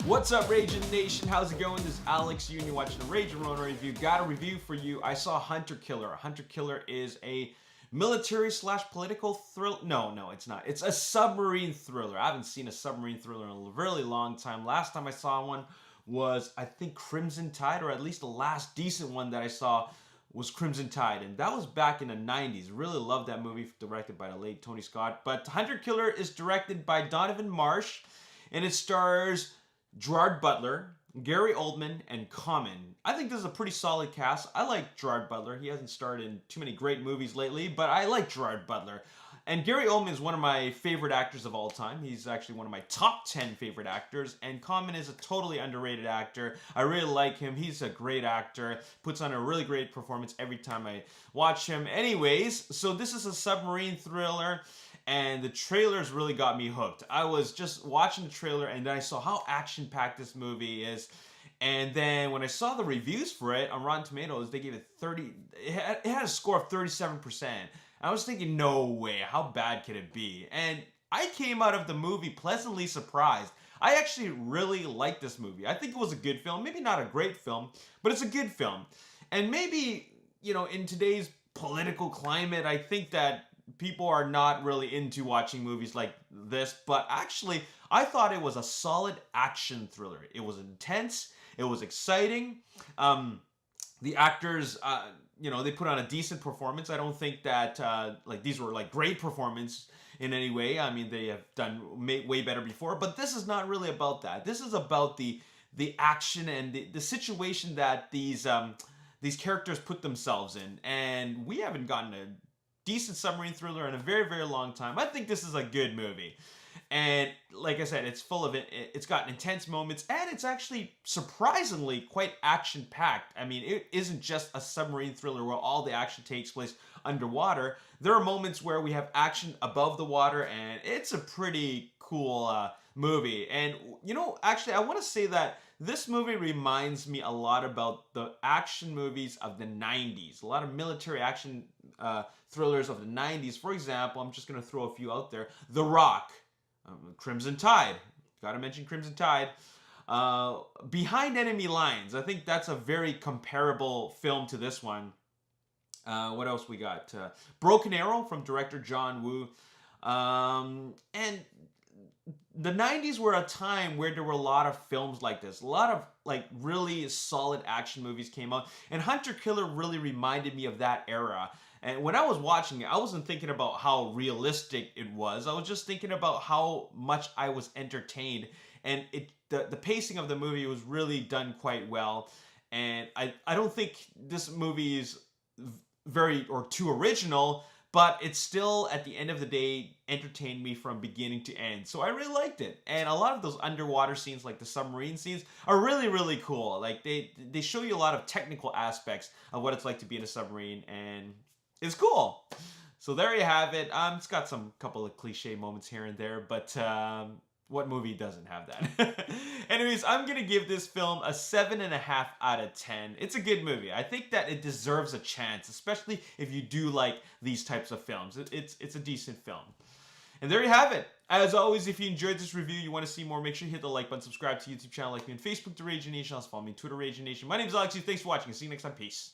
What's up, Ragin Nation? How's it going? This is Alex. You're watching the Ragin Ronin review. Got a review for you. I saw Hunter Killer. Hunter Killer is a military/political thriller. No, it's not. It's a submarine thriller. I haven't seen a submarine thriller in a really long time. Last time I saw one was, I think, Crimson Tide, or at least the last decent one that I saw was Crimson Tide, and that was back in the 90s. Really loved that movie, directed by the late Tony Scott. But Hunter Killer is directed by Donovan Marsh, and it stars Gerard Butler, Gary Oldman, and Common. I think this is a pretty solid cast. I like Gerard Butler. He hasn't starred in too many great movies lately, but I like Gerard Butler. And Gary Oldman is one of my favorite actors of all time. He's actually one of my top 10 favorite actors. And Common is a totally underrated actor. I really like him. He's a great actor. Puts on a really great performance every time I watch him. Anyways, so this is a submarine thriller, and the trailers really got me hooked. I was just watching the trailer, and then I saw how action-packed this movie is. And then when I saw the reviews for it on Rotten Tomatoes, they gave it 30. It had a score of 37%. I was thinking, no way, how bad could it be? And I came out of the movie pleasantly surprised. I actually really liked this movie. I think it was a good film. Maybe not a great film, but it's a good film. And maybe, you know, in today's political climate, I think that people are not really into watching movies like this, but actually, I thought it was a solid action thriller. It was intense. It was exciting. The actors, you know, they put on a decent performance. I don't think that, like, these were, like, great performance in any way. I mean, they have done way better before, but this is not really about that. This is about the action and the situation that these characters put themselves in, and we haven't gotten a decent submarine thriller in a very, very long time. I think this is a good movie. And like I said, it's full of it. It's got intense moments, and it's actually surprisingly quite action-packed. I mean, it isn't just a submarine thriller where all the action takes place underwater. There are moments where we have action above the water, and it's a pretty cool movie. And, you know, actually, I want to say that this movie reminds me a lot about the action movies of the 90s. A lot of military action thrillers of the 90s. For example, I'm just going to throw a few out there. The Rock. Crimson Tide. Gotta mention Crimson Tide. Behind Enemy Lines. I think that's a very comparable film to this one. What else we got? Broken Arrow from director John Woo. And the 90s were a time where there were a lot of films like this. A lot of, like, really solid action movies came out. And Hunter Killer really reminded me of that era. And when I was watching it, I wasn't thinking about how realistic it was. I was just thinking about how much I was entertained. And the pacing of the movie was really done quite well. And I don't think this movie is too original, but it still, at the end of the day, entertained me from beginning to end. So I really liked it. And a lot of those underwater scenes, like the submarine scenes, are really, really cool. Like, they show you a lot of technical aspects of what it's like to be in a submarine, and it's cool. So there you have it. It's got some couple of cliche moments here and there, but what movie doesn't have that? Anyways, I'm going to give this film a 7.5 out of 10. It's a good movie. I think that it deserves a chance, especially if you do like these types of films. It's a decent film. And there you have it. As always, if you enjoyed this review, you want to see more, make sure you hit the like button, subscribe to the YouTube channel, like me on Facebook, The Ragin Nation, also follow me on Twitter, Ragin Nation. My name is Alex. Thanks for watching. See you next time. Peace.